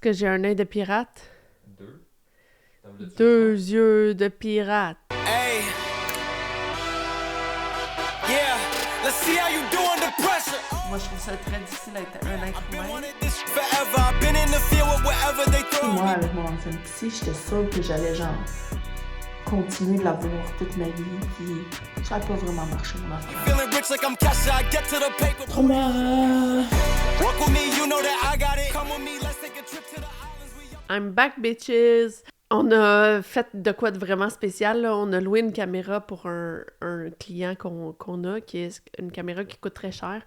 que j'ai un œil de pirate? Deux. Deux yeux de pirate. Hey. Yeah. Let's see how you do under pressure. Moi, je trouve ça très difficile d'être un être humain. Forever. I've been in the field with whatever they throw. Moi, avec mon ancienne psy, j'étais sûre que j'allais genre continuer de la voir toute ma vie, puis ça n'a pas vraiment marché, mon affaire. Feeling rich like I'm Kesha. I get to the paper. Walk with me, you know that I got it. Come with me, let's take a trip to the islands. I'm back, bitches! On a fait de quoi de vraiment spécial, là. On a loué une caméra pour un client qu'on a, qui est une caméra qui coûte très cher.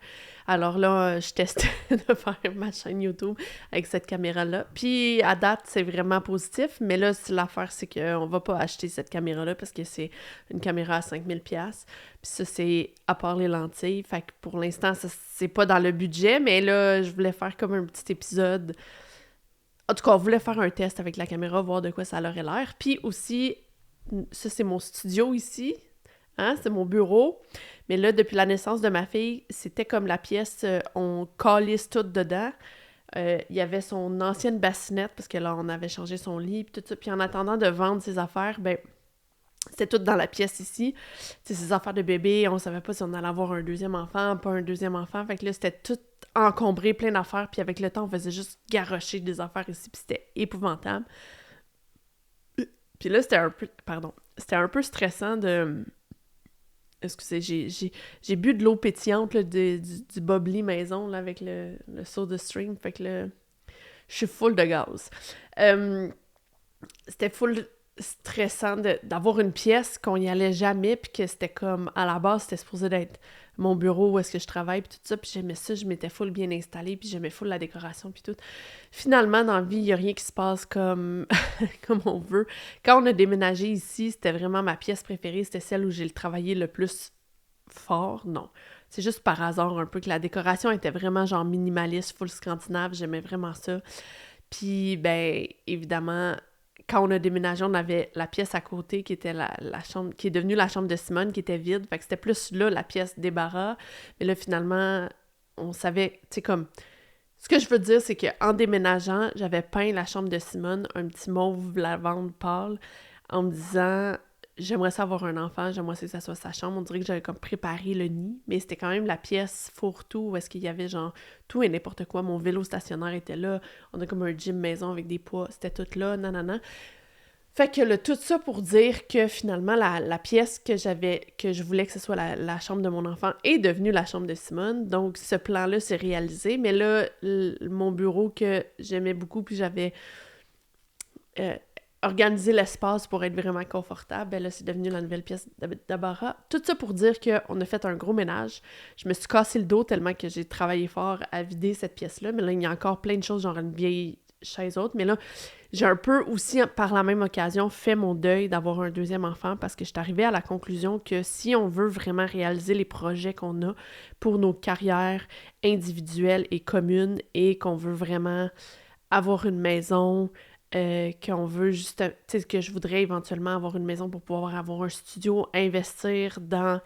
Alors là, je teste de faire ma chaîne YouTube avec cette caméra-là. Puis à date, c'est vraiment positif, mais là, l'affaire, c'est qu'on va pas acheter cette caméra-là parce que c'est une caméra à 5000$. Puis ça, c'est à part les lentilles. Fait que pour l'instant, ça, c'est pas dans le budget, mais là, je voulais faire comme un petit épisode. En tout cas, on voulait faire un test avec la caméra, voir de quoi ça aurait l'air. Puis aussi, ça, c'est mon studio ici. Hein? C'est mon bureau. Mais là, depuis la naissance de ma fille, c'était comme la pièce, on calisse tout dedans. Il y avait son ancienne bassinette, parce que là, on avait changé son lit, puis tout ça. Puis en attendant de vendre ses affaires, ben c'était tout dans la pièce ici. Tu sais, ses affaires de bébé, on savait pas si on allait avoir un deuxième enfant, pas un deuxième enfant. Fait que là, c'était tout encombré, plein d'affaires. Puis avec le temps, on faisait juste garrocher des affaires ici, puis c'était épouvantable. Puis là, c'était un peu stressant de... Excusez, j'ai bu de l'eau pétillante, là, du bubbly maison, là, avec le Soda Stream. Fait que là, je suis full de gaz. C'était full stressant d'avoir une pièce qu'on y allait jamais, puis que c'était comme, à la base, c'était supposé d'être mon bureau où est-ce que je travaille, puis tout ça, puis j'aimais ça, je m'étais full bien installée, puis j'aimais full la décoration, puis tout. Finalement, dans la vie, il n'y a rien qui se passe comme comme on veut. Quand on a déménagé ici, c'était vraiment ma pièce préférée, c'était celle où j'ai travaillé le plus fort, non. C'est juste par hasard un peu que la décoration était vraiment genre minimaliste, full scandinave, j'aimais vraiment ça. Puis, ben, évidemment, quand on a déménagé, on avait la pièce à côté qui était la chambre, qui est devenue la chambre de Simone, qui était vide. Fait que c'était plus là, la pièce débarras. Mais là, finalement, on savait, tu sais, comme... Ce que je veux dire, c'est qu'en déménageant, j'avais peint la chambre de Simone, un petit mauve lavande pâle, en me disant... J'aimerais ça avoir un enfant, j'aimerais que ça soit sa chambre. On dirait que j'avais comme préparé le nid, mais c'était quand même la pièce fourre-tout où est-ce qu'il y avait genre tout et n'importe quoi. Mon vélo stationnaire était là, on a comme un gym maison avec des poids, c'était tout là, nanana. Fait que tout ça pour dire que finalement, la pièce que je voulais que ce soit la chambre de mon enfant est devenue la chambre de Simone. Donc, ce plan-là s'est réalisé. Mais là, mon bureau que j'aimais beaucoup, puis j'avais... organiser l'espace pour être vraiment confortable, ben là, c'est devenu la nouvelle pièce d'Abara. Tout ça pour dire qu'on a fait un gros ménage. Je me suis cassé le dos tellement que j'ai travaillé fort à vider cette pièce-là, mais là, il y a encore plein de choses, genre une vieille chaise haute, mais là, j'ai un peu aussi, par la même occasion, fait mon deuil d'avoir un deuxième enfant parce que je suis arrivée à la conclusion que si on veut vraiment réaliser les projets qu'on a pour nos carrières individuelles et communes et qu'on veut vraiment avoir une maison... qu'on veut juste, tu sais, que je voudrais éventuellement avoir une maison pour pouvoir avoir un studio, investir dans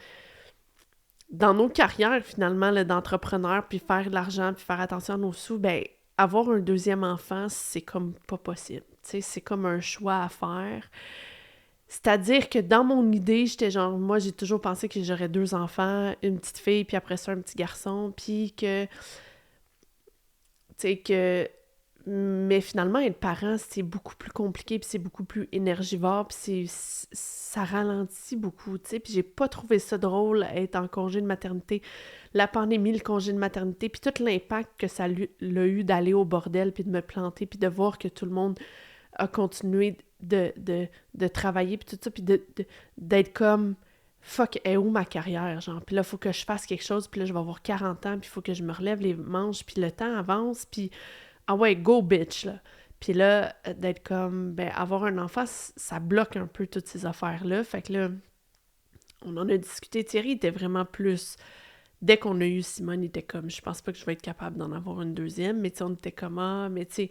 nos carrières finalement là, d'entrepreneurs, puis faire de l'argent, puis faire attention à nos sous, ben avoir un deuxième enfant, c'est comme pas possible, tu sais, c'est comme un choix à faire. C'est-à-dire que dans mon idée, j'étais genre, moi j'ai toujours pensé que j'aurais 2 enfants, une petite fille, puis après ça un petit garçon, puis que, tu sais, que... Mais finalement, être parent, c'est beaucoup plus compliqué, puis c'est beaucoup plus énergivore, puis ça ralentit beaucoup, tu sais, puis j'ai pas trouvé ça drôle, être en congé de maternité. La pandémie, le congé de maternité, puis tout l'impact que ça l'a eu d'aller au bordel, puis de me planter, puis de voir que tout le monde a continué de travailler, puis tout ça, puis d'être comme... Fuck, est où ma carrière, genre? Puis là, il faut que je fasse quelque chose, puis là, je vais avoir 40 ans, puis il faut que je me relève les manches, puis le temps avance, puis... Ah ouais, go bitch, là. Puis là, d'être comme, ben, avoir un enfant, ça bloque un peu toutes ces affaires-là. Fait que là, on en a discuté. Thierry était vraiment plus... Dès qu'on a eu Simone, il était comme, je pense pas que je vais être capable d'en avoir une deuxième. Mais tu sais, on était comme, ah, mais tu sais,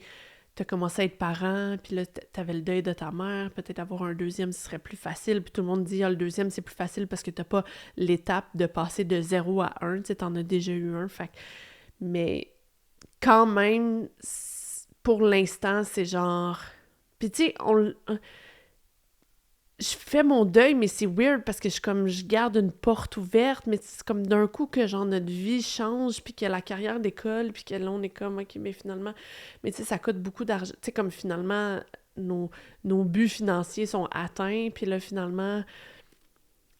t'as commencé à être parent, puis là, t'avais le deuil de ta mère. Peut-être avoir un deuxième, ce serait plus facile. Puis tout le monde dit, ah, le deuxième, c'est plus facile parce que t'as pas l'étape de passer de 0 à 1. Tu sais, t'en as déjà eu un. Fait que... Mais... quand même, pour l'instant, c'est genre... Puis tu sais, je fais mon deuil, mais c'est weird parce que je garde une porte ouverte, mais c'est comme d'un coup que genre notre vie change, puis que la carrière d'école, puis que là on est comme, ok, mais finalement, mais tu sais, ça coûte beaucoup d'argent, tu sais, comme finalement, nos buts financiers sont atteints, puis là finalement,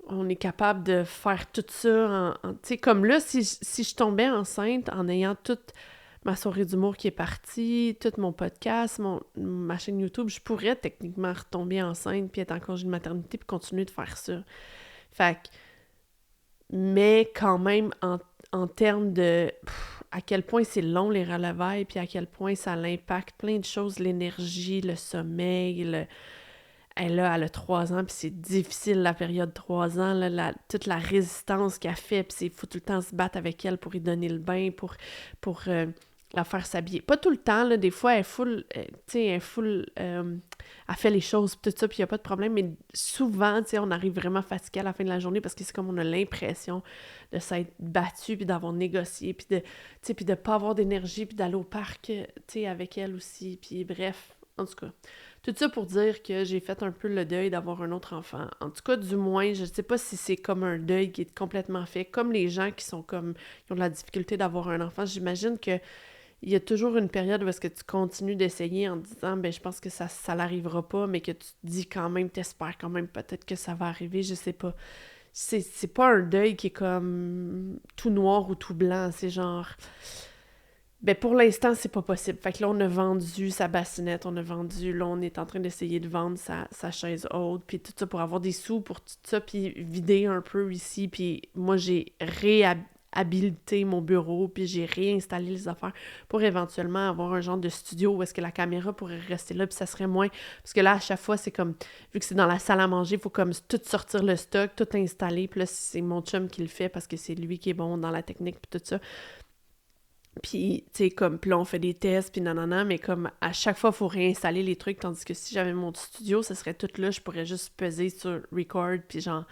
on est capable de faire tout ça, tu sais, comme là, si je tombais enceinte en ayant toute ma soirée d'humour qui est partie, tout mon podcast, ma chaîne YouTube, je pourrais techniquement retomber enceinte puis être en congé de maternité puis continuer de faire ça. Fait que, mais quand même, en termes de à quel point c'est long les relevailles puis à quel point ça l'impacte plein de choses, l'énergie, le sommeil, elle a 3 ans, puis c'est difficile, la période 3 ans, là, toute la résistance qu'elle fait, puis il faut tout le temps se battre avec elle pour lui donner le bain, pour la faire s'habiller. Pas tout le temps, là, des fois, elle est full, elle fait les choses, tout ça, puis il n'y a pas de problème, mais souvent, tu sais, on arrive vraiment fatigué à la fin de la journée parce que c'est comme on a l'impression de s'être battu, puis d'avoir négocié, puis de pas avoir d'énergie, puis d'aller au parc, tu sais, avec elle aussi, puis bref, en tout cas... Tout ça pour dire que j'ai fait un peu le deuil d'avoir un autre enfant. En tout cas, du moins, je ne sais pas si c'est comme un deuil qui est complètement fait. Comme les gens qui ont de la difficulté d'avoir un enfant, j'imagine que il y a toujours une période où est-ce que tu continues d'essayer en disant, ben je pense que ça n'arrivera pas, mais que tu te dis quand même, t'espères quand même peut-être que ça va arriver, je sais pas. C'est pas un deuil qui est comme tout noir ou tout blanc, c'est genre... Ben pour l'instant, c'est pas possible. Fait que là, on a vendu sa bassinette, là, on est en train d'essayer de vendre sa chaise haute, puis tout ça pour avoir des sous pour tout ça, puis vider un peu ici, puis moi, j'ai réhabilité mon bureau, puis j'ai réinstallé les affaires pour éventuellement avoir un genre de studio où est-ce que la caméra pourrait rester là, puis ça serait moins... Parce que là, à chaque fois, c'est comme... Vu que c'est dans la salle à manger, il faut comme tout sortir le stock, tout installer, puis là, c'est mon chum qui le fait parce que c'est lui qui est bon dans la technique, puis tout ça. Puis, tu sais, comme, puis là, on fait des tests, puis nanana, mais comme, à chaque fois, il faut réinstaller les trucs, tandis que si j'avais mon studio, ça serait tout là, je pourrais juste peser sur record, puis genre,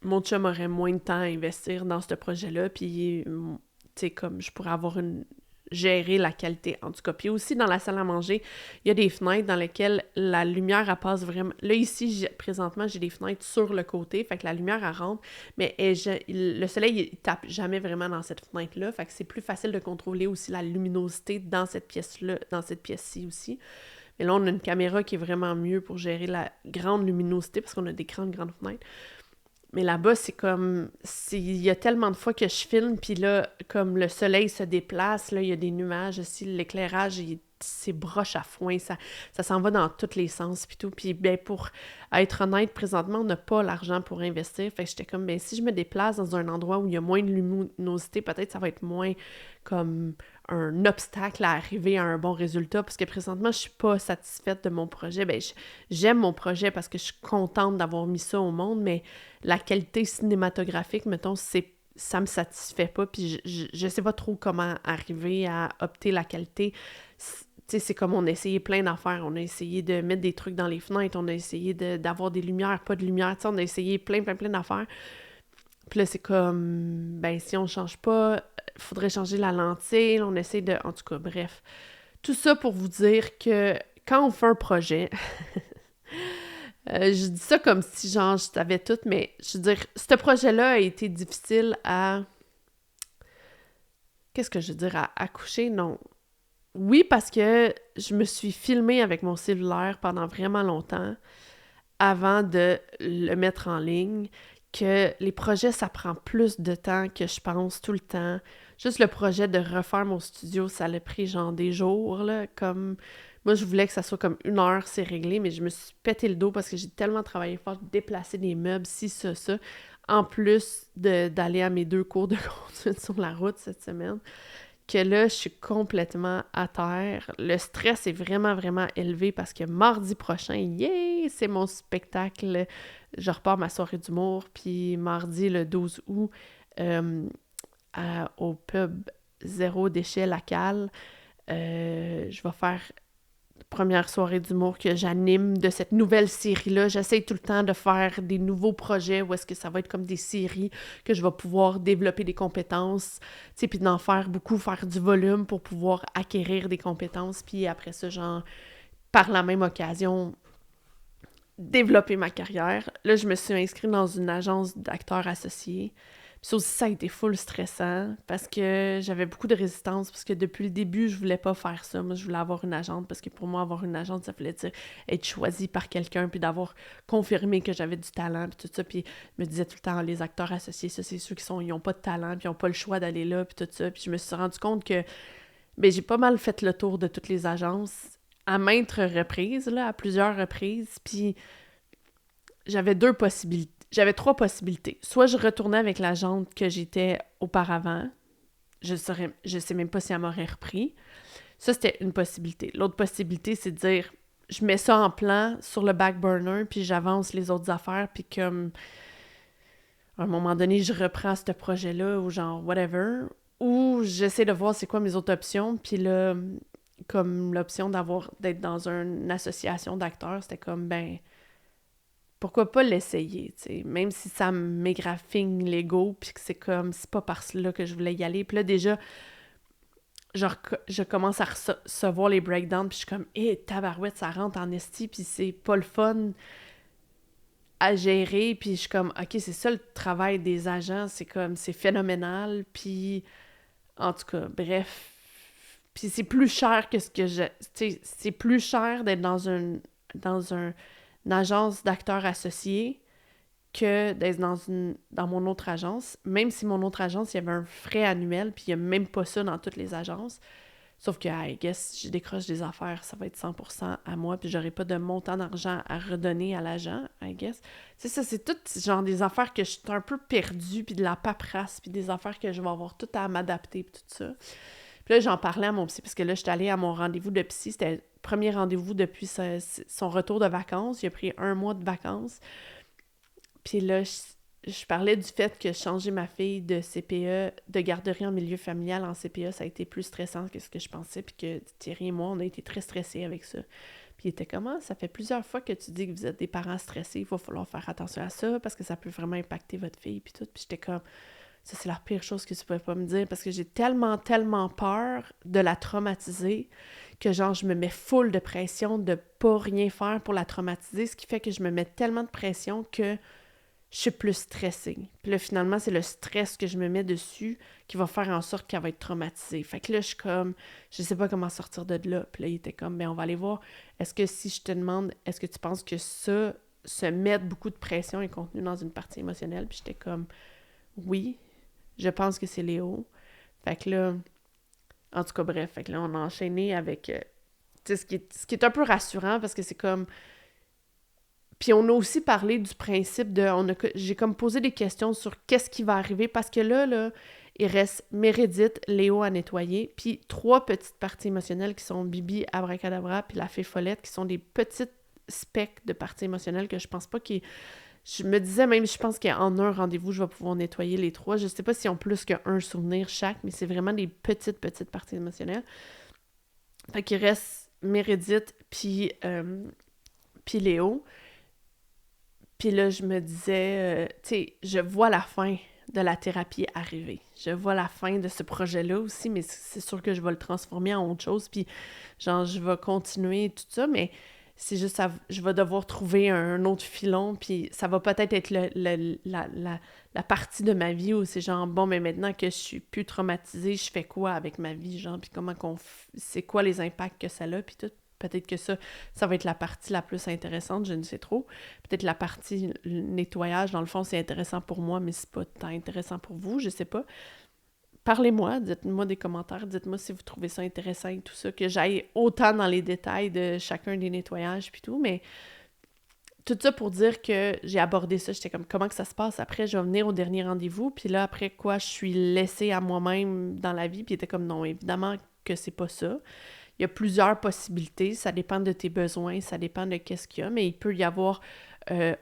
mon chum aurait moins de temps à investir dans ce projet-là, puis, tu sais, comme, je pourrais gérer la qualité, en tout cas. Puis aussi, dans la salle à manger, il y a des fenêtres dans lesquelles la lumière, elle passe vraiment... Là, ici, présentement, j'ai des fenêtres sur le côté, fait que la lumière, elle rentre, mais le soleil, il tape jamais vraiment dans cette fenêtre-là, fait que c'est plus facile de contrôler aussi la luminosité dans cette pièce-là, dans cette pièce-ci aussi. Mais là, on a une caméra qui est vraiment mieux pour gérer la grande luminosité, parce qu'on a des grandes fenêtres. Mais là-bas, c'est comme... Il y a tellement de fois que je filme, puis là, comme le soleil se déplace, là, il y a des nuages aussi, l'éclairage, c'est broche à foin, ça s'en va dans tous les sens, puis tout. Puis, ben, pour être honnête, présentement, on n'a pas l'argent pour investir. Fait que j'étais comme, ben, si je me déplace dans un endroit où il y a moins de luminosité, peut-être ça va être moins comme un obstacle à arriver à un bon résultat, parce que présentement, je suis pas satisfaite de mon projet. Ben, j'aime mon projet parce que je suis contente d'avoir mis ça au monde, mais la qualité cinématographique, mettons, ça me satisfait pas, puis je sais pas trop comment arriver à opter la qualité. Tu sais, c'est comme on a essayé plein d'affaires, on a essayé de mettre des trucs dans les fenêtres, on a essayé d'avoir des lumières, pas de lumière, tu sais, on a essayé plein d'affaires. Puis là, c'est comme, ben, si on change pas, il faudrait changer la lentille, on essaie de... En tout cas, bref. Tout ça pour vous dire que quand on fait un projet... je dis ça comme si, genre, je savais tout, mais je veux dire, ce projet-là a été difficile à... Qu'est-ce que je veux dire? À accoucher? Non. Oui, parce que je me suis filmée avec mon cellulaire pendant vraiment longtemps avant de le mettre en ligne, que les projets, ça prend plus de temps que je pense tout le temps. Juste le projet de refaire mon studio, ça l'a pris genre des jours, là, comme... Moi, je voulais que ça soit comme 1 heure, c'est réglé, mais je me suis pété le dos parce que j'ai tellement travaillé fort, déplacer des meubles, ça, en plus d'aller à mes 2 cours de conduite sur la route cette semaine, que là, je suis complètement à terre. Le stress est vraiment, vraiment élevé parce que mardi prochain, c'est mon spectacle. Je repars ma soirée d'humour, puis mardi, le 12 août, au pub Zéro Déchet Lacal, je vais faire première soirée d'humour que j'anime de cette nouvelle série-là. J'essaie tout le temps de faire des nouveaux projets où est-ce que ça va être comme des séries que je vais pouvoir développer des compétences, tu sais, puis d'en faire beaucoup, faire du volume pour pouvoir acquérir des compétences, puis après ça, genre, par la même occasion, développer ma carrière. Là, je me suis inscrite dans une agence d'acteurs associés. Puis ça aussi, ça a été full stressant parce que j'avais beaucoup de résistance parce que depuis le début, je voulais pas faire ça. Moi, je voulais avoir une agente parce que pour moi, avoir une agente, ça voulait dire être choisie par quelqu'un puis d'avoir confirmé que j'avais du talent puis tout ça. Puis je me disais tout le temps, les acteurs associés, ça, c'est ceux ils ont pas de talent puis ils ont pas le choix d'aller là puis tout ça. Puis je me suis rendu compte que j'ai pas mal fait le tour de toutes les agences à maintes reprises, là, à plusieurs reprises. Puis j'avais trois possibilités. Soit je retournais avec l'agente que j'étais auparavant. Je sais même pas si elle m'aurait repris. Ça, c'était une possibilité. L'autre possibilité, c'est de dire, je mets ça en plan sur le back burner, puis j'avance les autres affaires, puis comme, à un moment donné, je reprends ce projet-là, ou genre, whatever. Ou j'essaie de voir c'est quoi mes autres options, puis là, comme l'option d'être dans une association d'acteurs, c'était comme, pourquoi pas l'essayer, tu sais, même si ça m'égraffigne l'ego, puis que c'est comme, c'est pas par là que je voulais y aller. Puis là, déjà, genre, je commence à recevoir les breakdowns, puis je suis comme, tabarouette, ça rentre en esti, puis c'est pas le fun à gérer, puis je suis comme, OK, c'est ça le travail des agents, c'est comme, c'est phénoménal, puis en tout cas, bref. Puis c'est plus cher que ce que tu sais, c'est plus cher d'être dans une agence d'acteurs associés que d'être dans mon autre agence. Même si mon autre agence, il y avait un frais annuel, puis il n'y a même pas ça dans toutes les agences. Sauf que, I guess, si je décroche des affaires, ça va être 100% à moi, puis j'aurai pas de montant d'argent à redonner à l'agent, I guess. C'est ça, c'est tout genre des affaires que je suis un peu perdue, puis de la paperasse, puis des affaires que je vais avoir tout à m'adapter, puis tout ça. Puis là, j'en parlais à mon psy, parce que là, j'étais allée à mon rendez-vous de psy. C'était le premier rendez-vous depuis son retour de vacances. Il a pris 1 mois de vacances. Puis là, je parlais du fait que changer ma fille de CPE, de garderie en milieu familial en CPE, ça a été plus stressant que ce que je pensais. Puis que Thierry et moi, on a été très stressés avec ça. Puis il était comment? Ça fait plusieurs fois que tu dis que vous êtes des parents stressés. Il va falloir faire attention à ça parce que ça peut vraiment impacter votre fille. Puis tout. Puis j'étais comme... Ça, c'est la pire chose que tu pouvais pas me dire parce que j'ai tellement peur de la traumatiser que, genre, je me mets full de pression de pas rien faire pour la traumatiser, ce qui fait que je me mets tellement de pression que je suis plus stressée. Puis là, finalement, c'est le stress que je me mets dessus qui va faire en sorte qu'elle va être traumatisée. Fait que là, je suis comme, je sais pas comment sortir de là. Puis là, il était comme, on va aller voir. Est-ce que si je te demande, est-ce que tu penses que ça, se mettre beaucoup de pression est contenu dans une partie émotionnelle? Puis j'étais comme, oui. Je pense que c'est Léo. Fait que là, en tout cas, bref, fait que là, on a enchaîné avec, tu sais, ce qui est un peu rassurant parce que c'est comme... Puis on a aussi parlé du principe de... J'ai comme posé des questions sur qu'est-ce qui va arriver parce que là, il reste Meredith, Léo à nettoyer, puis 3 petites parties émotionnelles qui sont Bibi, Abracadabra, puis la Fée Follette, qui sont des petites specks de parties émotionnelles que je pense pas qu'ils... Je me disais même, je pense qu'en un rendez-vous, je vais pouvoir nettoyer les 3. Je sais pas s'ils ont plus qu'un souvenir chaque, mais c'est vraiment des petites parties émotionnelles. Fait qu'il reste Meredith puis Léo. Puis là, je me disais, tu sais, je vois la fin de la thérapie arriver. Je vois la fin de ce projet-là aussi, mais c'est sûr que je vais le transformer en autre chose. Puis genre, je vais continuer tout ça, mais... C'est juste, je vais devoir trouver un autre filon, puis ça va peut-être être la partie de ma vie où c'est genre, bon, mais maintenant que je suis plus traumatisée, je fais quoi avec ma vie, genre, puis c'est quoi les impacts que ça a, puis tout. Peut-être que ça va être la partie la plus intéressante, je ne sais trop. Peut-être la partie nettoyage, dans le fond, c'est intéressant pour moi, mais c'est pas tant intéressant pour vous, je sais pas. Parlez-moi, dites-moi des commentaires, dites-moi si vous trouvez ça intéressant et tout ça, que j'aille autant dans les détails de chacun des nettoyages puis tout, mais tout ça pour dire que j'ai abordé ça, j'étais comme, comment que ça se passe? Après, je vais venir au dernier rendez-vous, puis là, après quoi, je suis laissée à moi-même dans la vie, puis il était comme, non, évidemment que c'est pas ça. Il y a plusieurs possibilités, ça dépend de tes besoins, ça dépend de qu'est-ce qu'il y a, mais il peut y avoir...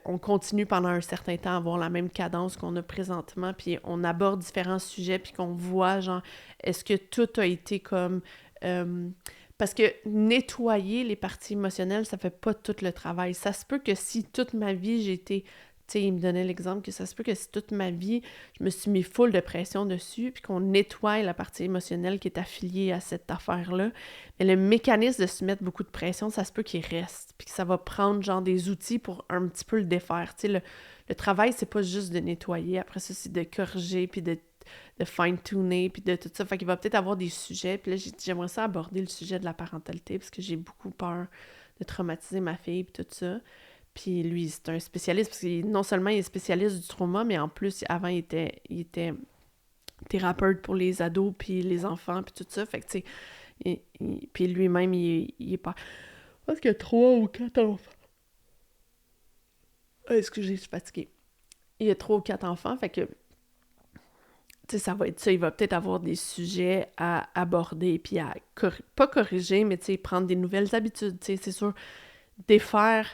on continue pendant un certain temps à avoir la même cadence qu'on a présentement, puis on aborde différents sujets, puis qu'on voit, genre, est-ce que tout a été comme... Parce que nettoyer les parties émotionnelles, ça fait pas tout le travail. Ça se peut que si toute ma vie, j'ai été... Tu sais, il me donnait l'exemple que ça se peut que si toute ma vie, je me suis mis full de pression dessus, puis qu'on nettoie la partie émotionnelle qui est affiliée à cette affaire-là, mais le mécanisme de se mettre beaucoup de pression, ça se peut qu'il reste, puis que ça va prendre genre des outils pour un petit peu le défaire. Tu sais, le travail, c'est pas juste de nettoyer, après ça, c'est de corriger, puis de fine-tuner, puis de tout ça. Fait qu'il va peut-être avoir des sujets, puis là, j'aimerais ça aborder le sujet de la parentalité, parce que j'ai beaucoup peur de traumatiser ma fille, puis tout ça. Puis lui, c'est un spécialiste, parce que non seulement il est spécialiste du trauma, mais en plus, avant, il était thérapeute pour les ados, puis les enfants, puis tout ça. Fait que, tu sais, puis lui-même, il est pas... Je pense qu'il y a 3 ou 4 enfants. Excusez, je suis fatiguée. Il y a 3 ou 4 enfants, fait que, tu sais, ça va être ça. Il va peut-être avoir des sujets à aborder, puis à pas corriger, mais, tu sais, prendre des nouvelles habitudes, tu sais, c'est sûr. Défaire,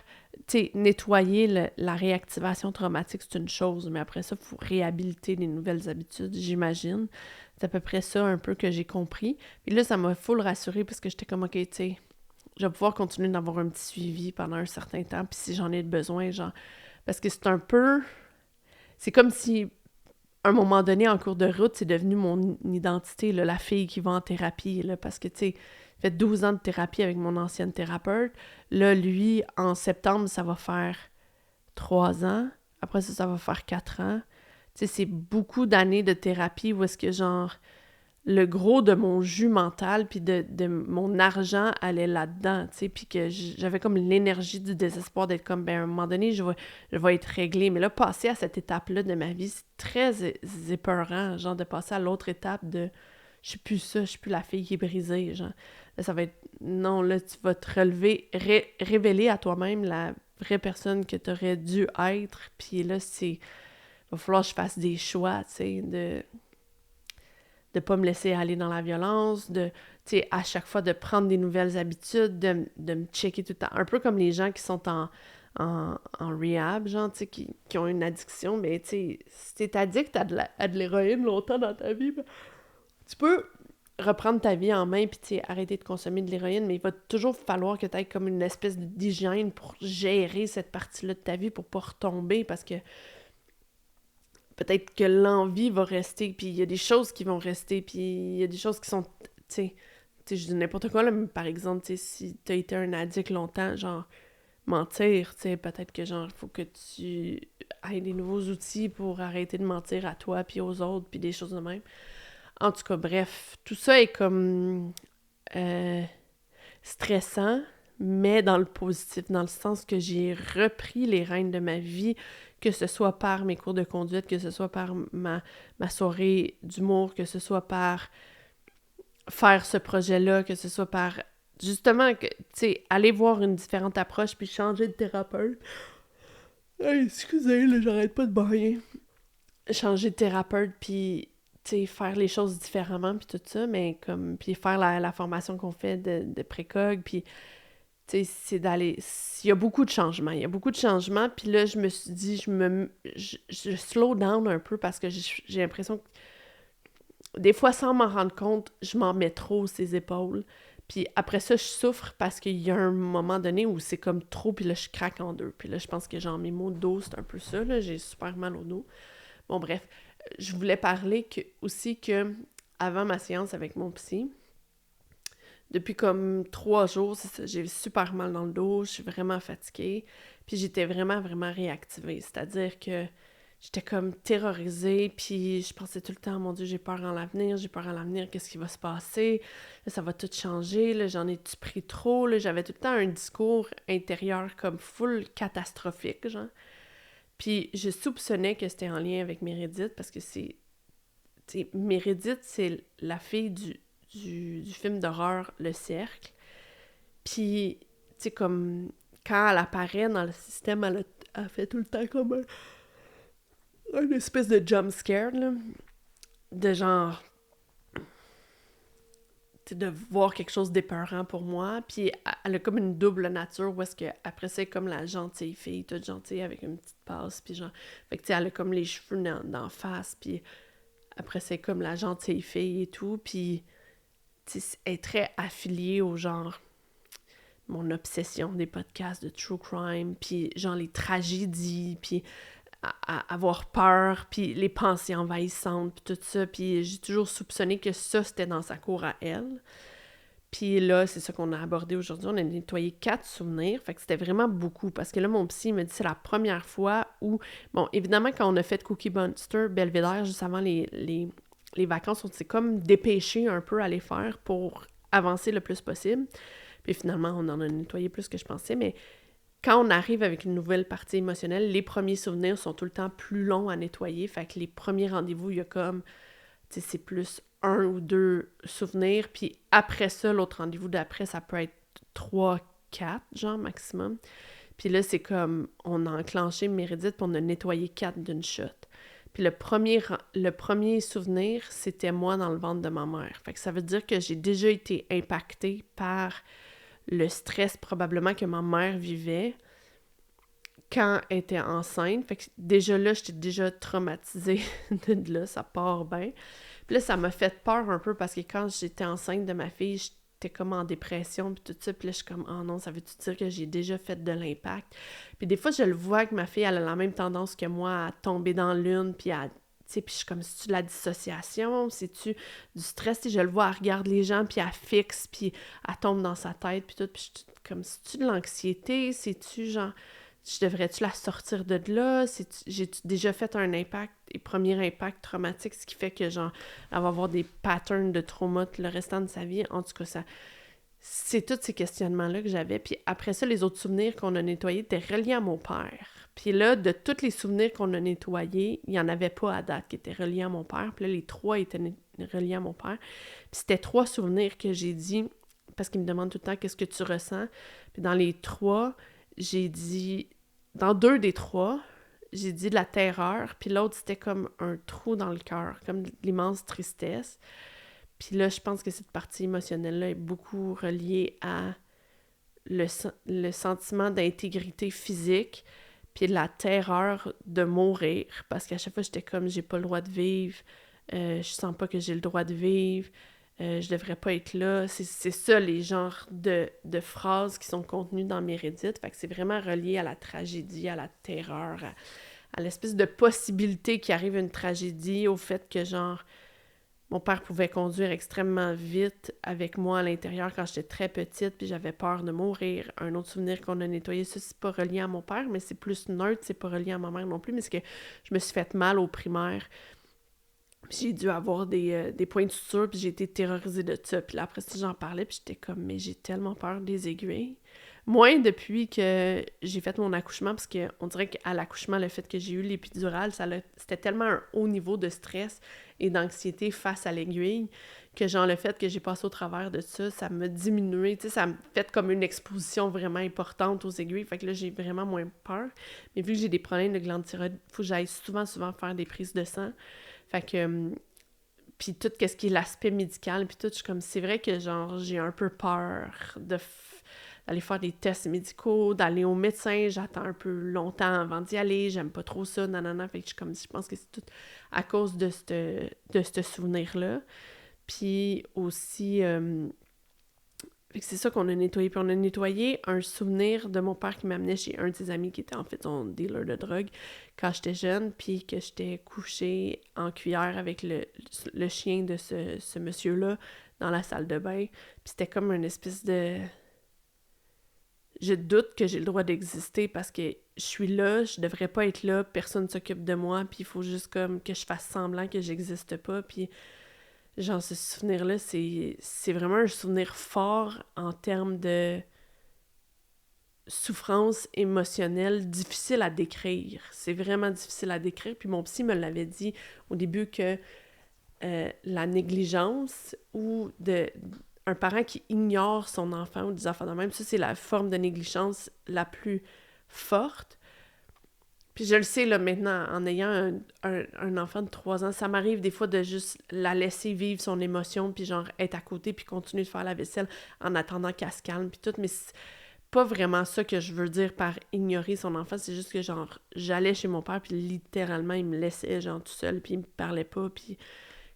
tu sais, nettoyer la réactivation traumatique, c'est une chose, mais après ça, il faut réhabiliter des nouvelles habitudes, j'imagine. C'est à peu près ça un peu que j'ai compris. Puis là, ça m'a full rassurée parce que j'étais comme, OK, tu sais, je vais pouvoir continuer d'avoir un petit suivi pendant un certain temps, puis si j'en ai besoin, genre... Parce que c'est un peu... C'est comme si, à un moment donné, en cours de route, c'est devenu mon identité, là, la fille qui va en thérapie, là, parce que, tu sais, fait 12 ans de thérapie avec mon ancienne thérapeute. Là, lui, en septembre, ça va faire 3 ans. Après ça, ça va faire 4 ans. Tu sais, c'est beaucoup d'années de thérapie où est-ce que, genre, le gros de mon jus mental puis de mon argent allait là-dedans, tu sais, puis que j'avais comme l'énergie du désespoir d'être comme, ben, à un moment donné, je vais être réglée. Mais là, passer à cette étape-là de ma vie, c'est très épeurant, genre, de passer à l'autre étape de... Je suis plus ça, je suis plus la fille qui est brisée, genre. Là, ça va être... Non, là, tu vas te relever, révéler à toi-même la vraie personne que tu aurais dû être, puis là, il va falloir que je fasse des choix, tu sais, de pas me laisser aller dans la violence, tu sais, à chaque fois, de prendre des nouvelles habitudes, de me checker tout le temps. Un peu comme les gens qui sont en rehab, genre, tu sais, qui ont une addiction, mais tu sais, si t'es addict à de l'héroïne longtemps dans ta vie, ben, tu peux reprendre ta vie en main puis, tu sais, arrêter de consommer de l'héroïne, mais il va toujours falloir que tu aies comme une espèce d'hygiène pour gérer cette partie-là de ta vie, pour pas retomber, parce que peut-être que l'envie va rester, puis il y a des choses qui vont rester, puis il y a des choses qui sont, tu sais, je dis n'importe quoi, là, mais par exemple, tu sais, si t'as été un addict longtemps, genre, mentir, tu sais, peut-être que, genre, il faut que tu aies des nouveaux outils pour arrêter de mentir à toi, puis aux autres, puis des choses de même. En tout cas, bref, tout ça est comme stressant, mais dans le positif, dans le sens que j'ai repris les rênes de ma vie, que ce soit par mes cours de conduite, que ce soit par ma soirée d'humour, que ce soit par faire ce projet-là, que ce soit par, justement, tu sais, aller voir une différente approche puis changer de thérapeute. Hey, excusez, là, j'arrête pas de bailler. Changer de thérapeute puis, tu sais, faire les choses différemment puis tout ça, mais comme, puis faire la formation qu'on fait de précog, puis tu sais, c'est d'aller... Il y a beaucoup de changements, puis là, je me suis dit, je slow down un peu parce que j'ai l'impression que des fois, sans m'en rendre compte, je m'en mets trop ses épaules. Puis après ça, je souffre parce qu'il y a un moment donné où c'est comme trop, puis là, je craque en deux. Puis là, je pense que genre mes maux de dos, c'est un peu ça, là, j'ai super mal au dos. Bon, bref, je voulais parler aussi que avant ma séance avec mon psy, depuis comme 3 jours, c'est ça, j'ai super mal dans le dos, je suis vraiment fatiguée, puis j'étais vraiment, vraiment réactivée. C'est-à-dire que j'étais comme terrorisée, puis je pensais tout le temps, mon Dieu, j'ai peur en l'avenir, qu'est-ce qui va se passer? Là, ça va tout changer, là, j'en ai-tu pris trop? Là, j'avais tout le temps un discours intérieur comme full catastrophique, genre. Puis je soupçonnais que c'était en lien avec Meredith, parce que c'est... Tu sais, Meredith, c'est la fille du film d'horreur Le Cercle. Puis, tu sais, comme quand elle apparaît dans le système, elle fait tout le temps comme une espèce de jump scare, là, de genre, tu sais, de voir quelque chose d'épeurant pour moi. Puis elle a comme une double nature où est-ce que après c'est comme la gentille fille, toute gentille avec une petite passe, puis genre, fait que tu sais, elle a comme les cheveux d'en face, puis après c'est comme la gentille fille et tout, puis est très affiliée au genre mon obsession des podcasts de true crime, puis genre les tragédies, puis avoir peur, puis les pensées envahissantes, puis tout ça, puis j'ai toujours soupçonné que ça, c'était dans sa cour à elle. Puis là, c'est ça qu'on a abordé aujourd'hui. On a nettoyé 4 souvenirs. Fait que c'était vraiment beaucoup. Parce que là, mon psy me dit que c'est la première fois où... Bon, évidemment, quand on a fait Cookie Monster, Belvédère, juste avant les vacances, on s'est comme dépêché un peu à les faire pour avancer le plus possible. Puis finalement, on en a nettoyé plus que je pensais. Mais quand on arrive avec une nouvelle partie émotionnelle, les premiers souvenirs sont tout le temps plus longs à nettoyer. Fait que les premiers rendez-vous, il y a comme... Tu sais, c'est plus 1 ou 2 souvenirs, puis après ça, l'autre rendez-vous d'après, ça peut être 3, 4, genre, maximum. Puis là, c'est comme, on a enclenché Mérédith, puis on a nettoyé 4 d'une shot. Puis le premier souvenir, c'était moi dans le ventre de ma mère. Fait que ça veut dire que j'ai déjà été impactée par le stress, probablement, que ma mère vivait quand elle était enceinte. Fait que déjà là, j'étais déjà traumatisée de là, ça part bien. Puis là, ça m'a fait peur un peu parce que quand j'étais enceinte de ma fille, j'étais comme en dépression puis tout ça. Puis là, je suis comme, oh non, ça veut-tu dire que j'ai déjà fait de l'impact? Puis des fois, je le vois que ma fille, elle a la même tendance que moi à tomber dans l'une puis à... Tu sais, puis je suis comme, c'est-tu de la dissociation? C'est-tu du stress? Je le vois, elle regarde les gens puis elle fixe puis elle tombe dans sa tête puis tout. Puis je suis comme, c'est-tu de l'anxiété? C'est-tu genre... devrais-tu la sortir de là? J'ai-tu déjà fait un impact, les premiers impacts traumatiques, ce qui fait que, genre, elle va avoir des patterns de trauma le restant de sa vie? En tout cas, ça... C'est tous ces questionnements-là que j'avais. Puis après ça, les autres souvenirs qu'on a nettoyés étaient reliés à mon père. Puis là, de tous les souvenirs qu'on a nettoyés, il n'y en avait pas à date qui étaient reliés à mon père. Puis là, les 3 étaient reliés à mon père. Puis c'était 3 souvenirs que j'ai dit, parce qu'il me demande tout le temps « Qu'est-ce que tu ressens? » Puis dans les 3... j'ai dit, dans 2 des 3, j'ai dit de la terreur, puis l'autre, c'était comme un trou dans le cœur, comme de l'immense tristesse. Puis là, je pense que cette partie émotionnelle-là est beaucoup reliée à le sentiment d'intégrité physique, puis la terreur de mourir, parce qu'à chaque fois, j'étais comme, j'ai pas le droit de vivre, je sens pas que j'ai le droit de vivre, je devrais pas être là. C'est ça, les genres de phrases qui sont contenues dans Mérédith. Fait que c'est vraiment relié à la tragédie, à la terreur, à l'espèce de possibilité qu'il arrive une tragédie, au fait que, genre, mon père pouvait conduire extrêmement vite avec moi à l'intérieur quand j'étais très petite, puis j'avais peur de mourir. Un autre souvenir qu'on a nettoyé, ça, c'est pas relié à mon père, mais c'est plus neutre, c'est pas relié à ma mère non plus, mais c'est que je me suis fait mal au primaire. J'ai dû avoir des points de suture, puis j'ai été terrorisée de ça. Puis là, après ça, j'en parlais, puis j'étais comme, mais j'ai tellement peur des aiguilles. Moins depuis que j'ai fait mon accouchement, parce qu'on dirait qu'à l'accouchement, le fait que j'ai eu l'épidurale, c'était tellement un haut niveau de stress et d'anxiété face à l'aiguille, que genre le fait que j'ai passé au travers de ça, ça m'a diminué, tu sais, ça m'a fait comme une exposition vraiment importante aux aiguilles, fait que là, j'ai vraiment moins peur. Mais vu que j'ai des problèmes de glande thyroïde, il faut que j'aille souvent faire des prises de sang. Fait que, puis tout ce qui est l'aspect médical, puis tout, je suis comme, c'est vrai que genre, j'ai un peu peur d'aller faire des tests médicaux, d'aller au médecin, j'attends un peu longtemps avant d'y aller, j'aime pas trop ça, nanana, fait que je pense que c'est tout à cause de ce souvenir-là. Puis aussi, fait que c'est ça qu'on a nettoyé. Puis on a nettoyé un souvenir de mon père qui m'amenait chez un de ses amis qui était en fait son dealer de drogue quand j'étais jeune, puis que j'étais couchée en cuillère avec le chien de ce monsieur-là dans la salle de bain. Puis c'était comme une espèce de... Je doute que j'ai le droit d'exister parce que je suis là, je devrais pas être là, personne ne s'occupe de moi, puis il faut juste comme que je fasse semblant que j'existe pas, puis... Genre, ce souvenir-là, c'est vraiment un souvenir fort en termes de souffrance émotionnelle, difficile à décrire. C'est vraiment difficile à décrire. Puis mon psy me l'avait dit au début que la négligence ou un parent qui ignore son enfant ou des enfants de même, ça, c'est la forme de négligence la plus forte. Puis je le sais, là, maintenant, en ayant un enfant de 3 ans, ça m'arrive des fois de juste la laisser vivre son émotion, puis genre être à côté, puis continuer de faire la vaisselle en attendant qu'elle se calme, puis tout, mais c'est pas vraiment ça que je veux dire par ignorer son enfant, c'est juste que genre, j'allais chez mon père, puis littéralement, il me laissait genre tout seul, puis il me parlait pas, puis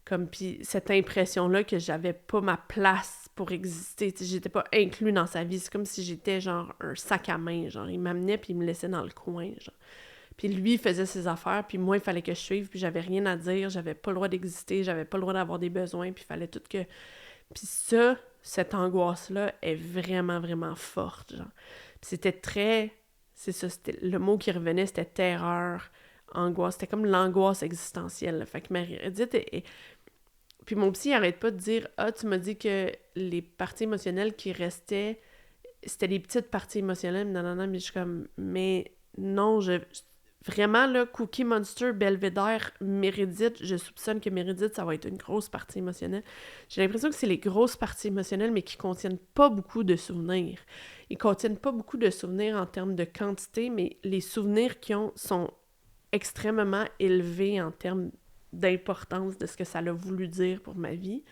Comme, puis cette impression-là que j'avais pas ma place pour exister, tu sais, j'étais pas inclus dans sa vie. C'est comme si j'étais, genre, un sac à main, genre, il m'amenait puis il me laissait dans le coin, genre. Puis lui, il faisait ses affaires, puis moi, il fallait que je suive, puis j'avais rien à dire, j'avais pas le droit d'exister, j'avais pas le droit d'avoir des besoins, puis il fallait tout que... Puis ça, cette angoisse-là est vraiment, vraiment forte, genre. Puis c'était très... C'est ça, c'était... Le mot qui revenait, c'était terreur, angoisse. C'était comme l'angoisse existentielle, là. Fait que Meredith est... Puis mon psy, il arrête pas de dire « Ah, tu m'as dit que les parties émotionnelles qui restaient, c'était des petites parties émotionnelles. » Non, mais je suis comme « Mais non, vraiment, là, Cookie Monster, Belvédère, Meredith, je soupçonne que Meredith, ça va être une grosse partie émotionnelle. » J'ai l'impression que c'est les grosses parties émotionnelles, mais qui contiennent pas beaucoup de souvenirs. Ils contiennent pas beaucoup de souvenirs en termes de quantité, mais les souvenirs qu'ils ont sont extrêmement élevés en termes d'importance de ce que ça a voulu dire pour ma vie.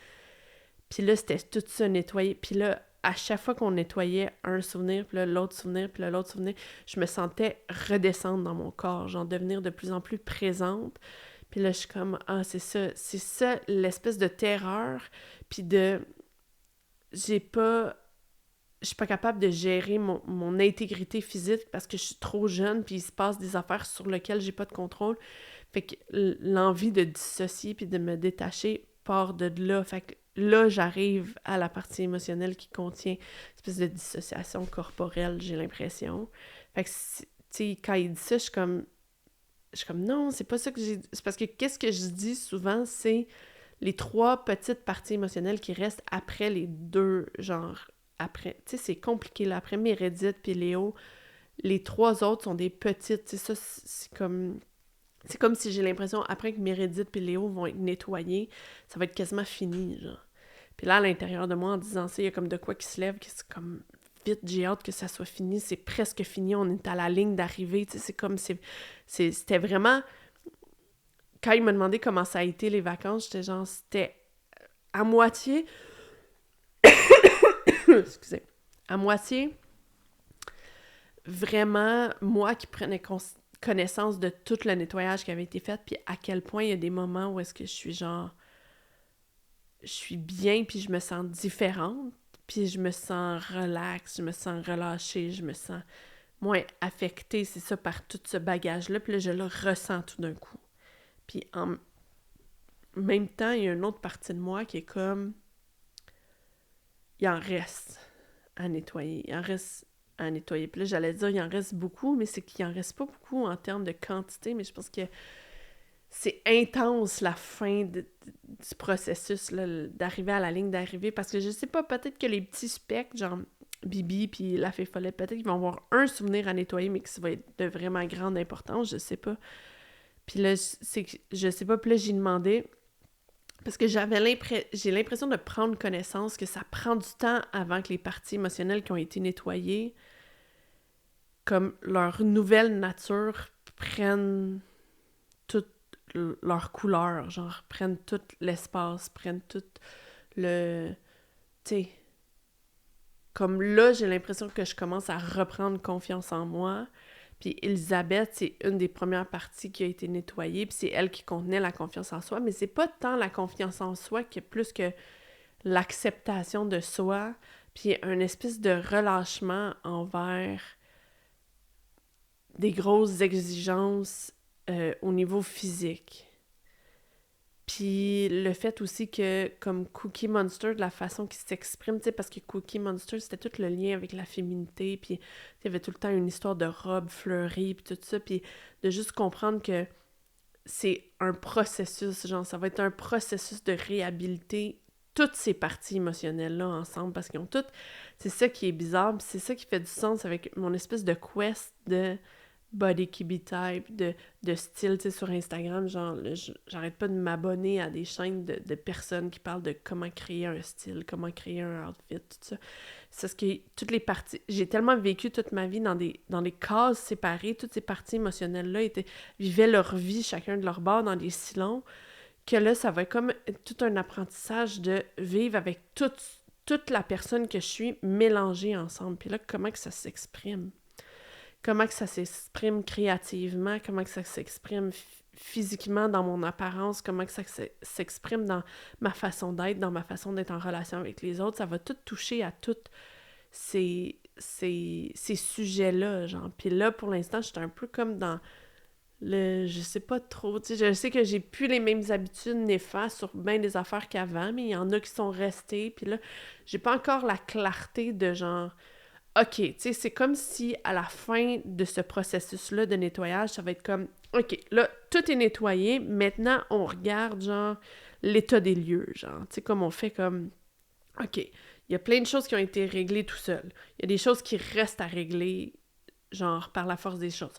Puis là, c'était tout ça nettoyé. Puis là, à chaque fois qu'on nettoyait un souvenir, puis là, l'autre souvenir, puis là, l'autre souvenir, je me sentais redescendre dans mon corps, genre devenir de plus en plus présente. Puis là, je suis comme, ah, c'est ça l'espèce de terreur, puis de... Je suis pas capable de gérer mon intégrité physique parce que je suis trop jeune, puis il se passe des affaires sur lesquelles j'ai pas de contrôle. Fait que l'envie de dissocier puis de me détacher part de là. Fait que là, j'arrive à la partie émotionnelle qui contient une espèce de dissociation corporelle, j'ai l'impression. Fait que, tu sais, quand il dit ça, je suis comme non, c'est pas ça que j'ai dit. C'est parce que qu'est-ce que je dis souvent, c'est les 3 petites parties émotionnelles qui restent après les 2, genre, après. Tu sais, c'est compliqué, là. Après Meredith puis Léo, les 3 autres sont des petites. Tu sais, ça, c'est comme... C'est comme si j'ai l'impression, après que Meredith et Léo vont être nettoyés, ça va être quasiment fini, genre. Puis là, à l'intérieur de moi, en disant ça, il y a comme de quoi qui se lève, que c'est comme, vite, j'ai hâte que ça soit fini, c'est presque fini, on est à la ligne d'arrivée, tu sais, c'est comme, c'était vraiment... Quand il m'a demandé comment ça a été, les vacances, j'étais genre, c'était à moitié... Excusez. À moitié, vraiment, moi qui prenais connaissance de tout le nettoyage qui avait été fait, puis à quel point il y a des moments où est-ce que je suis genre... Je suis bien, puis je me sens différente, puis je me sens relax, je me sens relâchée, je me sens moins affectée, c'est ça, par tout ce bagage-là, puis là, je le ressens tout d'un coup. Puis en même temps, il y a une autre partie de moi qui est comme... Il en reste à nettoyer, il en reste à nettoyer. Puis là, j'allais dire, il en reste beaucoup, mais c'est qu'il en reste pas beaucoup en termes de quantité, mais je pense que c'est intense la fin du processus, là, d'arriver à la ligne d'arrivée, parce que je sais pas, peut-être que les petits specs, genre Bibi puis la fée follette, peut-être qu'ils vont avoir un souvenir à nettoyer, mais que ça va être de vraiment grande importance, je sais pas. Puis là, je sais pas, puis là, j'ai demandé, parce que j'ai l'impression de prendre connaissance que ça prend du temps avant que les parties émotionnelles qui ont été nettoyées, comme leur nouvelle nature, prennent toute leur couleur, genre prennent tout l'espace, prennent tout le... Tu sais, comme là, j'ai l'impression que je commence à reprendre confiance en moi. Puis Elisabeth, c'est une des premières parties qui a été nettoyée, puis c'est elle qui contenait la confiance en soi, mais c'est pas tant la confiance en soi que plus que l'acceptation de soi, puis une espèce de relâchement envers des grosses exigences au niveau physique. Puis le fait aussi que, comme Cookie Monster, de la façon qu'il s'exprime, tu sais, parce que Cookie Monster, c'était tout le lien avec la féminité, puis il y avait tout le temps une histoire de robe fleurie, puis tout ça, puis de juste comprendre que c'est un processus, genre, ça va être un processus de réhabiliter toutes ces parties émotionnelles-là ensemble, parce qu'ils ont toutes... C'est ça qui est bizarre, puis c'est ça qui fait du sens avec mon espèce de quest de body kibi type, de style, tu sais, sur Instagram, genre, j'arrête pas de m'abonner à des chaînes de personnes qui parlent de comment créer un style, comment créer un outfit, tout ça. C'est ce que toutes les parties... J'ai tellement vécu toute ma vie dans des cases séparées, toutes ces parties émotionnelles-là vivaient leur vie, chacun de leur bord, dans des silons, que là, ça va être comme tout un apprentissage de vivre avec toute la personne que je suis mélangée ensemble. Puis là, comment que ça s'exprime? Comment que ça s'exprime créativement, comment que ça s'exprime physiquement, dans mon apparence, comment que ça s'exprime dans ma façon d'être, dans ma façon d'être en relation avec les autres, ça va tout toucher à tous ces sujets-là, genre. Puis là, pour l'instant, je suis un peu comme dans je sais pas trop, tu sais, je sais que j'ai plus les mêmes habitudes néfastes sur bien des affaires qu'avant, mais il y en a qui sont restées, puis là, j'ai pas encore la clarté de genre, OK, tu sais, c'est comme si à la fin de ce processus-là de nettoyage, ça va être comme, OK, là, tout est nettoyé, maintenant, on regarde, genre, l'état des lieux, genre, tu sais, comme on fait comme, OK, il y a plein de choses qui ont été réglées tout seul. Il y a des choses qui restent à régler, genre, par la force des choses.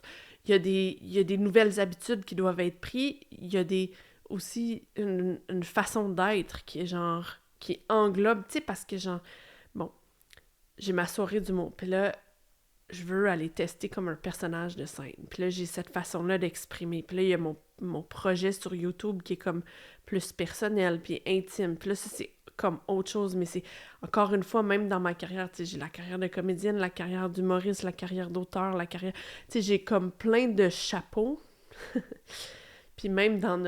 Il y a des nouvelles habitudes qui doivent être prises. Il y a aussi une façon d'être qui est genre, qui englobe, tu sais, parce que genre, bon, j'ai ma soirée d'humour, puis là, je veux aller tester comme un personnage de scène. Puis là, j'ai cette façon-là d'exprimer. Puis là, il y a mon projet sur YouTube qui est comme plus personnel, puis intime. Puis là, ça, c'est comme autre chose, mais c'est encore une fois, même dans ma carrière, tu sais, j'ai la carrière de comédienne, la carrière d'humoriste, la carrière d'auteur, la carrière... Tu sais, j'ai comme plein de chapeaux. Puis même dans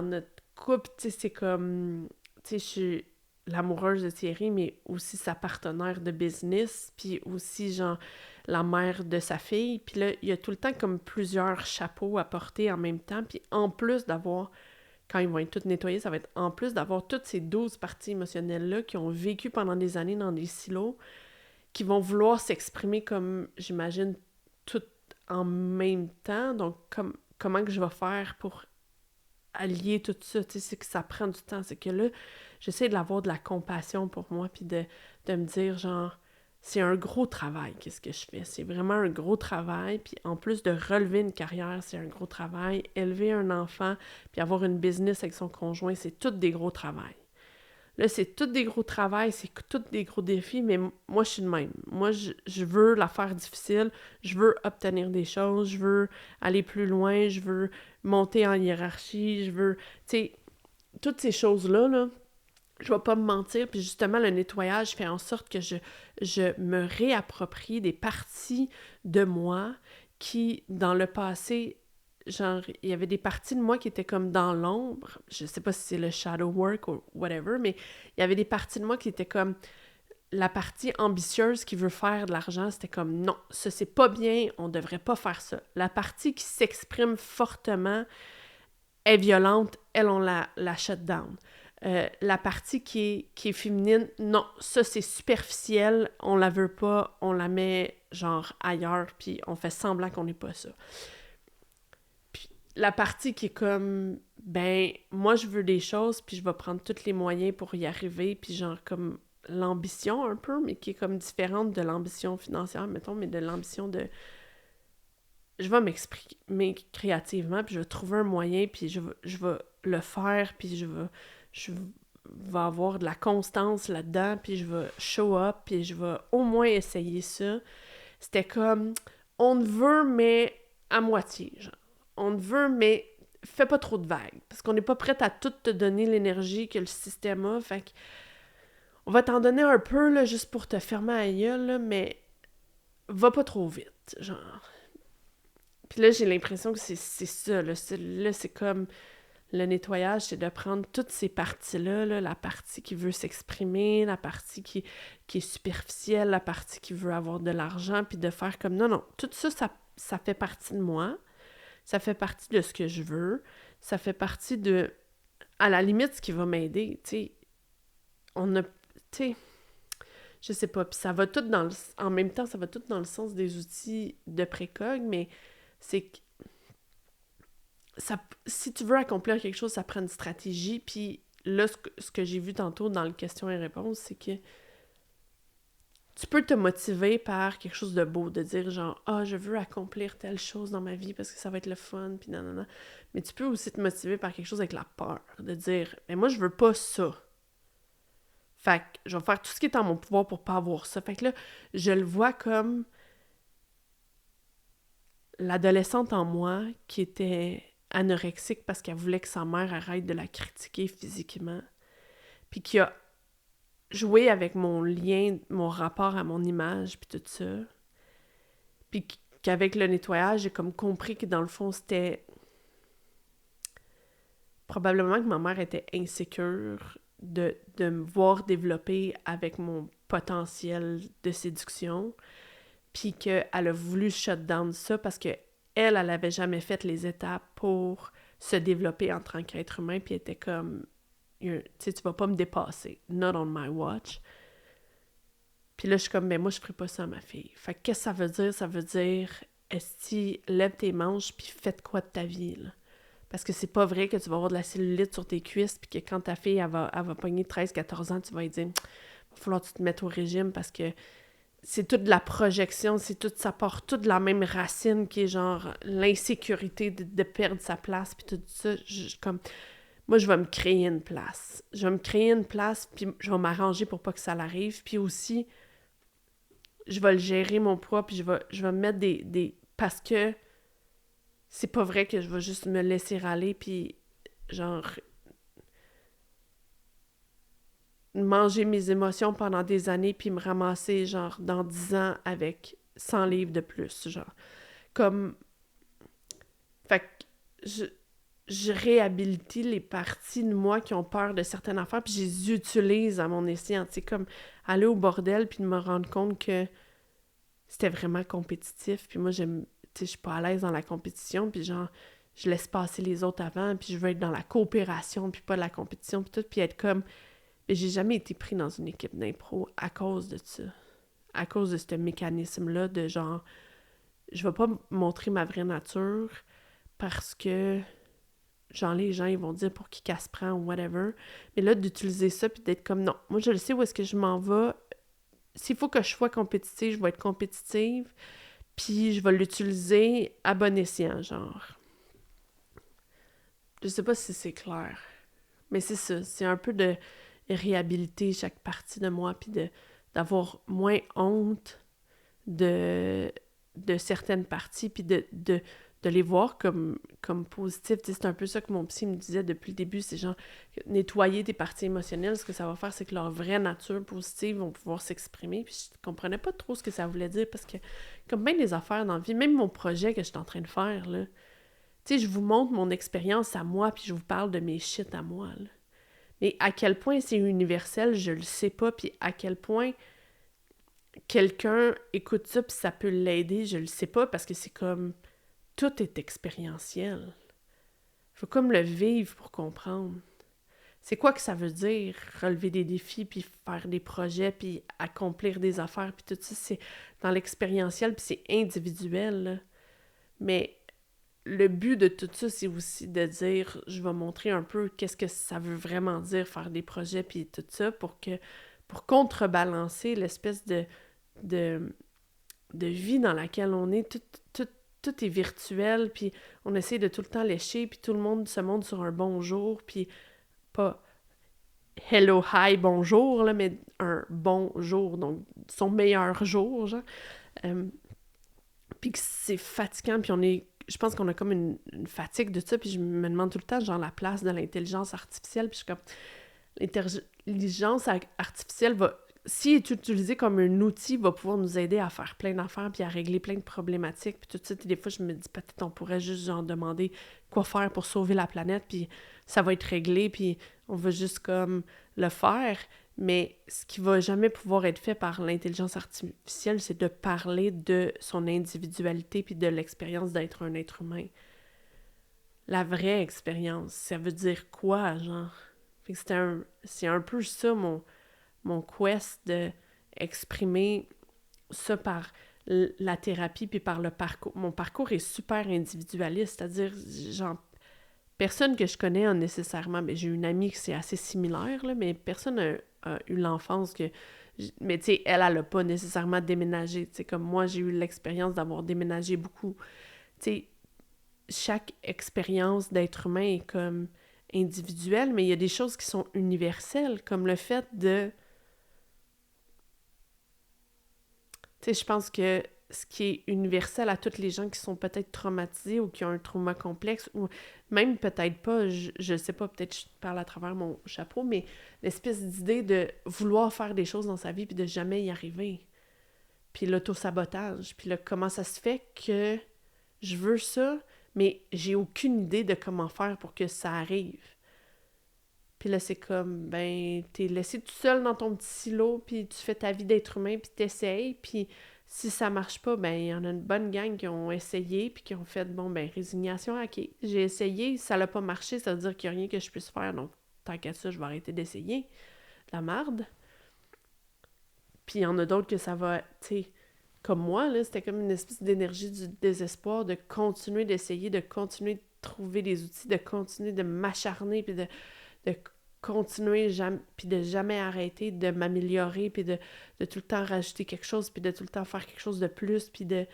notre couple, tu sais, c'est comme... Tu sais, je suis l'amoureuse de Thierry, mais aussi sa partenaire de business, puis aussi, genre, la mère de sa fille. Puis là, il y a tout le temps comme plusieurs chapeaux à porter en même temps. Puis en plus d'avoir, quand ils vont être tous nettoyés, ça va être en plus d'avoir toutes ces 12 parties émotionnelles-là qui ont vécu pendant des années dans des silos, qui vont vouloir s'exprimer comme, j'imagine, tout en même temps. Donc, comment que je vais faire pour allier tout ça? Tu sais, c'est que ça prend du temps. C'est que là, j'essaie d'avoir de la compassion pour moi, puis de me dire, genre, c'est un gros travail, qu'est-ce que je fais. C'est vraiment un gros travail, puis en plus de relever une carrière, c'est un gros travail. Élever un enfant, puis avoir une business avec son conjoint, c'est tout des gros travails. Là, c'est tout des gros travails, c'est tout des gros défis, mais moi, je suis de même. Moi, je veux la faire difficile, je veux obtenir des choses, je veux aller plus loin, je veux monter en hiérarchie, je veux... Tu sais, toutes ces choses-là, là, je vais pas me mentir, puis justement, le nettoyage fait en sorte que je me réapproprie des parties de moi qui, dans le passé, genre, il y avait des parties de moi qui étaient comme dans l'ombre. Je sais pas si c'est le shadow work ou whatever, mais il y avait des parties de moi qui étaient comme la partie ambitieuse qui veut faire de l'argent, c'était comme non, ça c'est pas bien, on devrait pas faire ça. La partie qui s'exprime fortement est violente, elle, on la shut down. La partie qui est féminine, non, ça c'est superficiel, on la veut pas, on la met genre ailleurs, puis on fait semblant qu'on n'est pas ça. Puis la partie qui est comme, ben, moi je veux des choses, puis je vais prendre tous les moyens pour y arriver, puis genre comme l'ambition un peu, mais qui est comme différente de l'ambition financière, mettons, mais de l'ambition de... Je vais m'exprimer créativement, puis je vais trouver un moyen, puis je vais le faire, puis je vais avoir de la constance là-dedans, puis je vais show up, puis je vais au moins essayer ça. C'était comme, on te veut, mais à moitié, genre. On te veut, mais fais pas trop de vagues, parce qu'on n'est pas prête à tout te donner l'énergie que le système a, fait que on va t'en donner un peu, là, juste pour te fermer à la gueule, là, mais va pas trop vite, genre. Puis là, j'ai l'impression que c'est ça, là, c'est comme... Le nettoyage, c'est de prendre toutes ces parties-là, là, la partie qui veut s'exprimer, la partie qui est superficielle, la partie qui veut avoir de l'argent, puis de faire comme non, tout ça, ça fait partie de moi, ça fait partie de ce que je veux, ça fait partie de, à la limite, ce qui va m'aider, tu sais, je sais pas, puis ça va tout en même temps, ça va tout dans le sens des outils de précog, mais c'est que si tu veux accomplir quelque chose, ça prend une stratégie. Puis là, ce que j'ai vu tantôt dans le questions et réponses, c'est que tu peux te motiver par quelque chose de beau, de dire genre « Ah, je veux accomplir telle chose dans ma vie parce que ça va être le fun, puis nanana. » Mais tu peux aussi te motiver par quelque chose avec la peur, de dire « Mais moi, je veux pas ça. » Fait que je vais faire tout ce qui est en mon pouvoir pour pas avoir ça. Fait que là, je le vois comme l'adolescente en moi qui était anorexique parce qu'elle voulait que sa mère arrête de la critiquer physiquement, puis qui a joué avec mon lien, mon rapport à mon image, puis tout ça, puis qu'avec le nettoyage, j'ai comme compris que dans le fond, c'était probablement que ma mère était insécure de me voir développer avec mon potentiel de séduction, puis qu'elle a voulu shut down ça parce que elle avait jamais fait les étapes pour se développer en tant qu'être humain, puis elle était comme, tu sais, tu vas pas me dépasser, not on my watch. Puis là, je suis comme, ben moi, je ferai pas ça à ma fille. Fait que qu'est-ce que ça veut dire? Ça veut dire, esti, lève tes manches, puis fais de quoi de ta vie, là. Parce que c'est pas vrai que tu vas avoir de la cellulite sur tes cuisses, puis que quand ta fille, elle va pogner 13-14 ans, tu vas lui dire, il va falloir que tu te mettes au régime, parce que c'est toute de la projection, ça part toute de la même racine qui est genre l'insécurité de perdre sa place, puis tout ça. Comme, moi, je vais me créer une place. Je vais me créer une place, puis je vais m'arranger pour pas que ça l'arrive. Puis aussi, je vais le gérer, mon poids, puis je vais me mettre des... Parce que c'est pas vrai que je vais juste me laisser râler, puis genre... manger mes émotions pendant des années puis me ramasser, genre, dans 10 ans avec 100 livres de plus, genre. Comme... Fait que je réhabilite les parties de moi qui ont peur de certaines affaires puis je les utilise à mon escient, tu sais, comme aller au bordel puis de me rendre compte que c'était vraiment compétitif puis moi, j'aime... Tu sais, je suis pas à l'aise dans la compétition puis genre, je laisse passer les autres avant puis je veux être dans la coopération puis pas de la compétition puis tout, puis être comme... Et j'ai jamais été pris dans une équipe d'impro à cause de ça. À cause de ce mécanisme-là de genre, je vais pas montrer ma vraie nature parce que, genre, les gens, ils vont dire pour qui qu'elle se prend ou whatever. Mais là, d'utiliser ça puis d'être comme, non, moi, je le sais où est-ce que je m'en vais. S'il faut que je sois compétitive, je vais être compétitive. Puis je vais l'utiliser à bon escient, genre. Je sais pas si c'est clair. Mais c'est ça, c'est un peu de... réhabiliter chaque partie de moi, puis d'avoir moins honte de certaines parties, puis de les voir comme positives. Tu sais, c'est un peu ça que mon psy me disait depuis le début, c'est genre, nettoyer tes parties émotionnelles, ce que ça va faire, c'est que leur vraie nature positive vont pouvoir s'exprimer, puis je comprenais pas trop ce que ça voulait dire, parce que, comme bien des affaires dans la vie, même mon projet que je suis en train de faire, là, tu sais, je vous montre mon expérience à moi, puis je vous parle de mes shit à moi, là. Mais à quel point c'est universel, je le sais pas, puis à quel point quelqu'un écoute ça puis ça peut l'aider, je le sais pas, parce que c'est comme... Tout est expérientiel. Faut comme le vivre pour comprendre. C'est quoi que ça veut dire, relever des défis, puis faire des projets, puis accomplir des affaires, puis tout ça, c'est dans l'expérientiel, puis c'est individuel, là. Mais... le but de tout ça, c'est aussi de dire, je vais montrer un peu qu'est-ce que ça veut vraiment dire faire des projets puis tout ça pour contrebalancer l'espèce de vie dans laquelle on est. Tout est virtuel, puis on essaie de tout le temps lécher, puis tout le monde se montre sur un bonjour, puis pas hello, hi, bonjour, là, mais un bon jour, donc son meilleur jour, genre. Puis que c'est fatigant, puis je pense qu'on a comme une fatigue de ça, puis je me demande tout le temps, genre, la place de l'intelligence artificielle, puis je suis comme, l'intelligence artificielle va, si elle est utilisée comme un outil, va pouvoir nous aider à faire plein d'affaires, puis à régler plein de problématiques, puis tout ça, et des fois, je me dis, peut-être on pourrait juste, genre, demander quoi faire pour sauver la planète, puis ça va être réglé, puis on va juste, comme, le faire, mais ce qui va jamais pouvoir être fait par l'intelligence artificielle, c'est de parler de son individualité puis de l'expérience d'être un être humain. La vraie expérience, ça veut dire quoi, genre? Fait que c'est un peu ça, mon quest de exprimer ça par la thérapie puis par le parcours. Mon parcours est super individualiste, c'est-à-dire, genre, personne que je connais a nécessairement... Mais j'ai une amie qui c'est assez similaire, là, mais personne a eu l'enfance que... Mais tu sais, elle a pas nécessairement déménagé. Tu sais, comme moi, j'ai eu l'expérience d'avoir déménagé beaucoup. Tu sais, chaque expérience d'être humain est comme individuelle, mais il y a des choses qui sont universelles, comme le fait de... Tu sais, je pense que ce qui est universel à toutes les gens qui sont peut-être traumatisés ou qui ont un trauma complexe, ou même peut-être pas, je sais pas, peut-être je parle à travers mon chapeau, mais l'espèce d'idée de vouloir faire des choses dans sa vie puis de jamais y arriver. Puis l'auto-sabotage. Puis là, comment ça se fait que je veux ça, mais j'ai aucune idée de comment faire pour que ça arrive. Puis là, c'est comme, ben, t'es laissé tout seul dans ton petit silo, puis tu fais ta vie d'être humain, puis t'essayes, puis si ça marche pas, ben, il y en a une bonne gang qui ont essayé, puis qui ont fait, bon, ben, résignation, ok, j'ai essayé, ça l'a pas marché, ça veut dire qu'il y a rien que je puisse faire, donc tant qu'à ça, je vais arrêter d'essayer. La marde. Puis il y en a d'autres que ça va, tu sais, comme moi, là, c'était comme une espèce d'énergie du désespoir de continuer d'essayer, de continuer de trouver des outils, de continuer de m'acharner, puis de continuer, puis de jamais arrêter de m'améliorer, puis de tout le temps rajouter quelque chose, puis de tout le temps faire quelque chose de plus, puis de...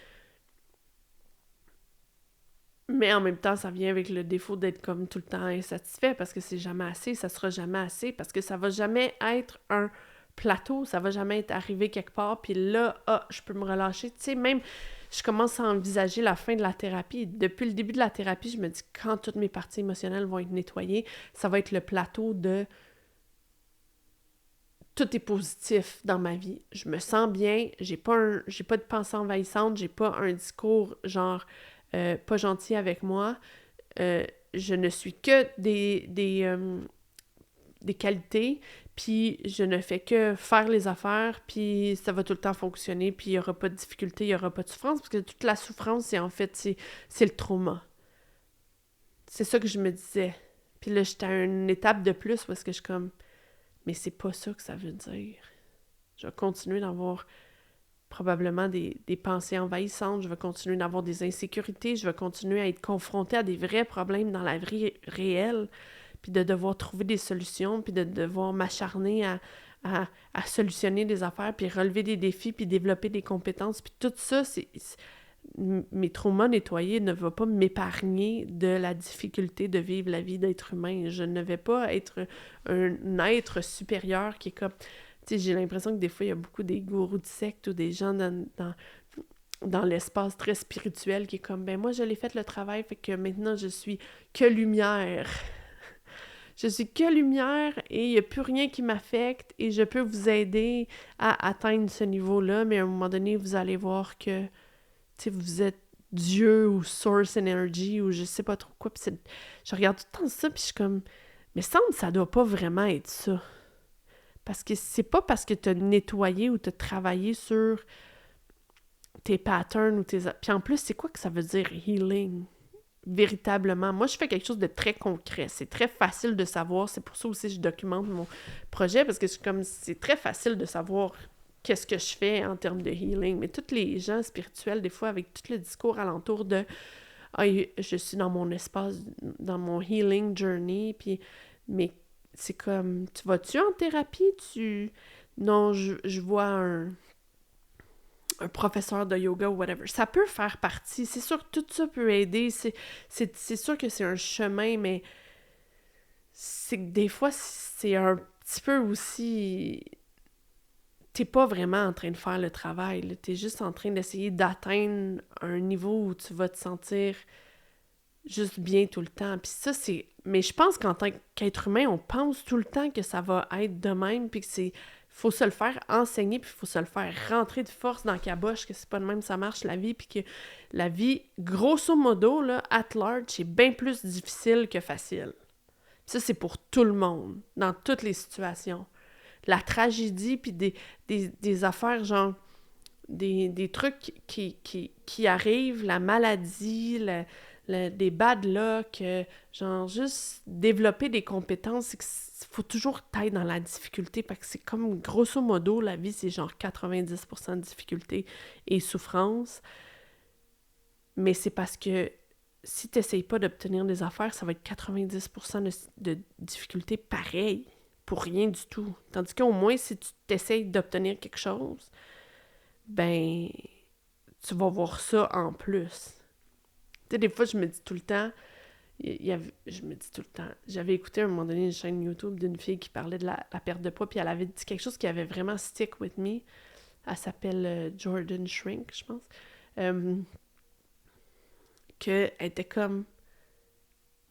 Mais en même temps, ça vient avec le défaut d'être comme tout le temps insatisfait, parce que c'est jamais assez, ça sera jamais assez, parce que ça va jamais être un plateau, ça va jamais être arrivé quelque part, puis là, je peux me relâcher. Tu sais, même, je commence à envisager la fin de la thérapie. Depuis le début de la thérapie, je me dis, quand toutes mes parties émotionnelles vont être nettoyées, ça va être le plateau de... Tout est positif dans ma vie. Je me sens bien, j'ai pas de pensée envahissante, j'ai pas un discours genre pas gentil avec moi. Je ne suis que des qualités, puis je ne fais que faire les affaires, puis ça va tout le temps fonctionner, puis il n'y aura pas de difficulté, il n'y aura pas de souffrance, parce que toute la souffrance, c'est le trauma. C'est ça que je me disais. Puis là, j'étais à une étape de plus, parce que je suis comme, mais c'est pas ça que ça veut dire. Je vais continuer d'avoir probablement des pensées envahissantes, je vais continuer d'avoir des insécurités, je vais continuer à être confrontée à des vrais problèmes dans la vie réelle, puis de devoir trouver des solutions, puis de devoir m'acharner à solutionner des affaires, puis relever des défis, puis développer des compétences, puis tout ça, mes traumas nettoyés ne vont pas m'épargner de la difficulté de vivre la vie d'être humain. Je ne vais pas être un être supérieur qui est comme... Tu sais, j'ai l'impression que des fois, il y a beaucoup des gourous de secte ou des gens dans l'espace très spirituel qui est comme, ben moi, je l'ai fait le travail, fait que maintenant, je suis que lumière. Je suis que lumière et il n'y a plus rien qui m'affecte et je peux vous aider à atteindre ce niveau-là, mais à un moment donné, vous allez voir que, tu sais, vous êtes Dieu ou Source Energy ou je sais pas trop quoi. Puis je regarde tout le temps ça, puis je suis comme, mais ça doit pas vraiment être ça. Parce que c'est pas parce que tu as nettoyé ou tu as travaillé sur tes patterns ou tes... Puis en plus, c'est quoi que ça veut dire healing? Véritablement. Moi, je fais quelque chose de très concret. C'est très facile de savoir. C'est pour ça aussi que je documente mon projet, parce que c'est très facile de savoir qu'est-ce que je fais en termes de healing. Mais tous les gens spirituels, des fois, avec tout le discours alentour de « Ah, je suis dans mon espace, dans mon healing journey, puis... » Mais c'est comme, tu vas-tu en thérapie? Non, je vois un professeur de yoga ou whatever. Ça peut faire partie. C'est sûr que tout ça peut aider. C'est sûr que c'est un chemin, mais c'est que des fois, c'est un petit peu aussi... T'es pas vraiment en train de faire le travail. Là. T'es juste en train d'essayer d'atteindre un niveau où tu vas te sentir juste bien tout le temps. Puis ça, c'est... Mais je pense qu'en tant qu'être humain, on pense tout le temps que ça va être de même, puis que c'est... Faut se le faire enseigner, puis il faut se le faire rentrer de force dans la caboche, que c'est pas de même ça marche, la vie, puis que la vie, grosso modo, là, at large, c'est bien plus difficile que facile. Puis ça, c'est pour tout le monde, dans toutes les situations. La tragédie, puis des affaires, genre... Des trucs qui arrivent, la maladie, des bad luck, genre juste développer des compétences, c'est qu'il faut toujours être dans la difficulté, parce que c'est comme, grosso modo, la vie, c'est genre 90% de difficulté et souffrance, mais c'est parce que si tu n'essayes pas d'obtenir des affaires, ça va être 90% de difficulté pareil, pour rien du tout. Tandis qu'au moins, si tu t'essayes d'obtenir quelque chose, ben, tu vas voir ça en plus. Tu sais, des fois, je me dis tout le temps, j'avais écouté à un moment donné une chaîne YouTube d'une fille qui parlait de la perte de poids, puis elle avait dit quelque chose qui avait vraiment stick with me. Elle s'appelle Jordan Shrink, je pense. Qu'elle était comme...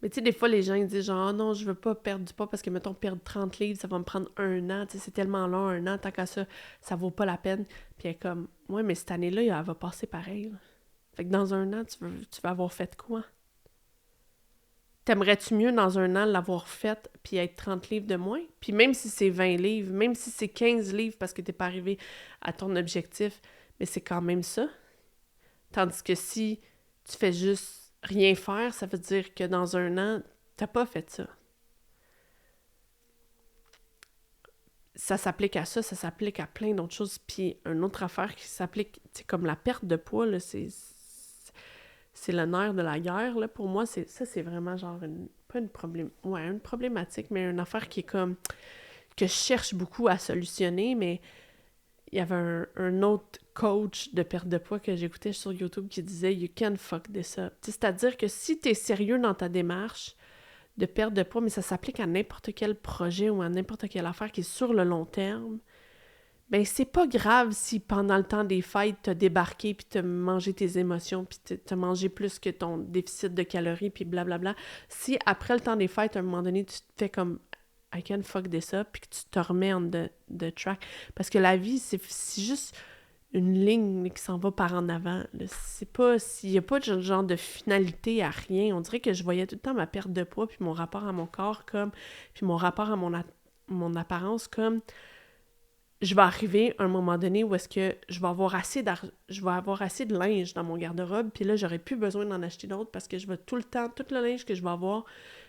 Mais tu sais, des fois, les gens, ils disent genre, oh non, je veux pas perdre du poids parce que, mettons, perdre 30 livres, ça va me prendre 1 an. Tu sais, c'est tellement long, 1 an, tant qu'à ça, ça vaut pas la peine. Puis elle est comme, ouais, mais cette année-là, elle va passer pareil. Là. Fait que dans 1 an, tu vas avoir fait quoi? t'aimerais-tu mieux dans un an l'avoir fait puis être 30 livres de moins? Puis même si c'est 20 livres, même si c'est 15 livres parce que t'es pas arrivé à ton objectif, mais c'est quand même ça. Tandis que si tu fais juste rien faire, ça veut dire que dans un an, t'as pas fait ça. Ça s'applique à ça s'applique à plein d'autres choses. Puis une autre affaire qui s'applique, c'est comme la perte de poids, là, c'est le nerf de la guerre, là. Pour moi, c'est vraiment genre une problématique, mais une affaire qui est comme, que je cherche beaucoup à solutionner, mais il y avait un autre coach de perte de poids que j'écoutais sur YouTube qui disait « You can fuck this up ». C'est-à-dire que si t'es sérieux dans ta démarche de perte de poids, mais ça s'applique à n'importe quel projet ou à n'importe quelle affaire qui est sur le long terme, ben c'est pas grave si pendant le temps des fêtes, t'as débarqué puis t'as mangé tes émotions puis t'as mangé plus que ton déficit de calories puis blablabla. Si après le temps des fêtes, à un moment donné, tu te fais comme « I can fuck this up » puis que tu te remets on the track. Parce que la vie, c'est juste une ligne qui s'en va par en avant. Là. C'est pas... Il n'y a pas de genre de finalité à rien. On dirait que je voyais tout le temps ma perte de poids puis mon rapport à mon corps comme... puis mon rapport à mon apparence comme... Je vais arriver à un moment donné où est-ce que je vais avoir assez de linge dans mon garde-robe, puis là, j'aurai plus besoin d'en acheter d'autres parce que je vais tout le linge que je vais avoir,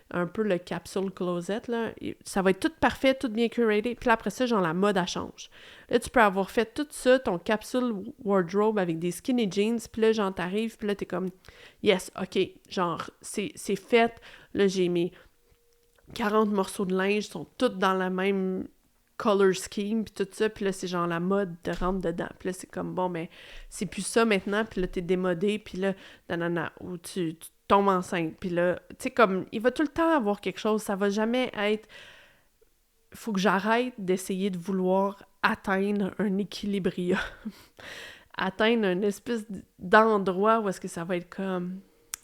un peu le capsule closet, là, ça va être tout parfait, tout bien curaté, puis là, après ça, genre, la mode, elle change. Là, tu peux avoir fait tout ça, ton capsule wardrobe avec des skinny jeans, puis là, genre, t'arrives, puis là, t'es comme, yes, OK, genre, c'est fait, là, j'ai mes 40 morceaux de linge, sont tous dans la même color scheme, puis tout ça, puis là, c'est genre la mode te rentre dedans. Puis là, c'est comme, bon, mais c'est plus ça maintenant, puis là, t'es démodé, puis là, nanana, ou tu tombes enceinte, puis là, tu sais, comme, il va tout le temps avoir quelque chose, ça va jamais être... Faut que j'arrête d'essayer de vouloir atteindre un équilibrium. Atteindre une espèce d'endroit où est-ce que ça va être comme...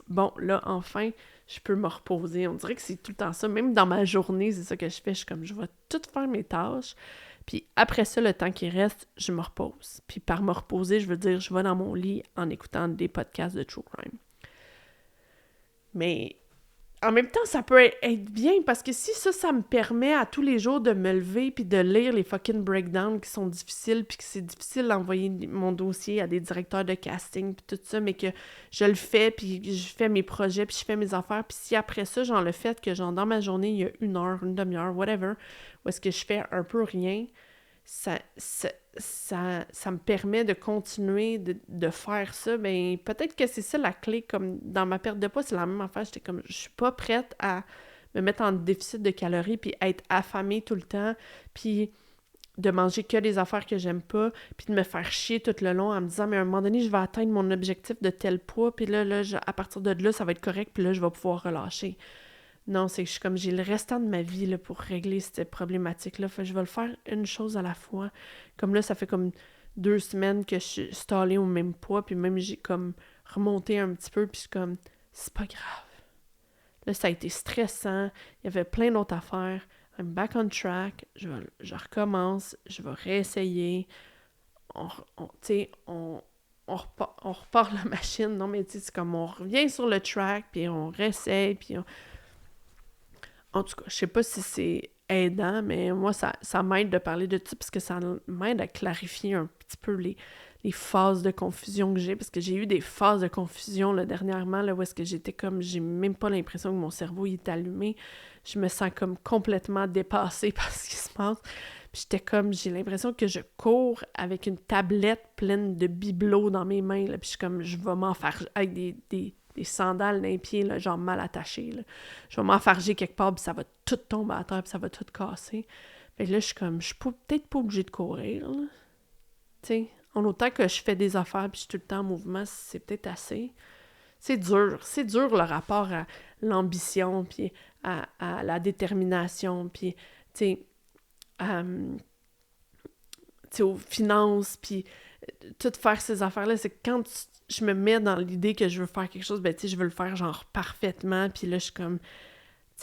Bon, là, enfin, je peux me reposer. On dirait que c'est tout le temps ça. Même dans ma journée, c'est ça que je fais. Je suis comme, je vais tout faire mes tâches. Puis après ça, le temps qui reste, je me repose. Puis par me reposer, je veux dire, je vais dans mon lit en écoutant des podcasts de True Crime. Mais en même temps, ça peut être bien parce que si ça me permet à tous les jours de me lever puis de lire les fucking breakdowns qui sont difficiles puis que c'est difficile d'envoyer mon dossier à des directeurs de casting puis tout ça, mais que je le fais puis je fais mes projets puis je fais mes affaires puis si après ça, genre le fait que genre dans ma journée, il y a 1 heure, une demi-heure, whatever, où est-ce que je fais un peu rien, ça me permet de continuer de faire ça, ben peut-être que c'est ça la clé, comme dans ma perte de poids, c'est la même affaire, j'étais comme, je suis pas prête à me mettre en déficit de calories, puis être affamée tout le temps, puis de manger que des affaires que j'aime pas, puis de me faire chier tout le long en me disant, mais à un moment donné, je vais atteindre mon objectif de tel poids, puis là à partir de là, ça va être correct, puis là, je vais pouvoir relâcher. Non, c'est que j'ai le restant de ma vie là, pour régler cette problématique-là. Fait que je vais le faire une chose à la fois. Comme là, ça fait comme 2 semaines que je suis installée au même poids, puis même j'ai comme remonté un petit peu, puis je suis comme, c'est pas grave. Là, ça a été stressant, il y avait plein d'autres affaires. I'm back on track, je recommence, je vais réessayer. On repart la machine. Non, mais tu sais, c'est comme on revient sur le track, puis on réessaye, puis on... En tout cas, je sais pas si c'est aidant, mais moi, ça m'aide de parler de ça parce que ça m'aide à clarifier un petit peu les phases de confusion que j'ai, parce que j'ai eu des phases de confusion là, dernièrement, là, où est-ce que j'étais comme, j'ai même pas l'impression que mon cerveau il est allumé. Je me sens comme complètement dépassée par ce qui se passe. Puis j'étais comme, j'ai l'impression que je cours avec une tablette pleine de bibelots dans mes mains, là, puis je suis comme, je vais m'en faire avec des sandales dans les pieds, là, genre mal attachées. Là. Je vais m'enfarger quelque part, puis ça va tout tomber à terre, puis ça va tout casser. Fait que là, je suis comme, je suis peut-être pas obligée de courir, là. Tu sais, en autant que je fais des affaires, puis je suis tout le temps en mouvement, c'est peut-être assez. C'est dur le rapport à l'ambition, puis à la détermination, puis, tu sais, aux finances, puis tout faire ces affaires-là, c'est que quand je me mets dans l'idée que je veux faire quelque chose, ben tu sais, je veux le faire genre parfaitement, puis là, je suis comme, tu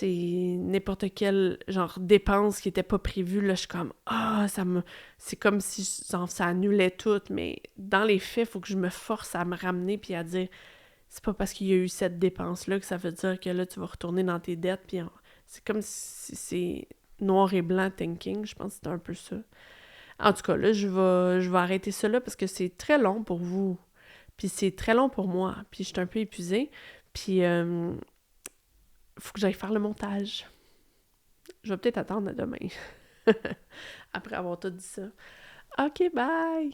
sais, n'importe quelle genre dépense qui était pas prévue, là, je suis comme, c'est comme si ça annulait tout, mais dans les faits, il faut que je me force à me ramener, puis à dire, c'est pas parce qu'il y a eu cette dépense-là que ça veut dire que là, tu vas retourner dans tes dettes, puis c'est comme si c'est noir et blanc thinking, je pense que c'est un peu ça. En tout cas, là, je vais arrêter ça là parce que c'est très long pour vous, puis c'est très long pour moi, puis je suis un peu épuisée, puis faut que j'aille faire le montage. Je vais peut-être attendre à demain, après avoir tout dit ça. OK, bye!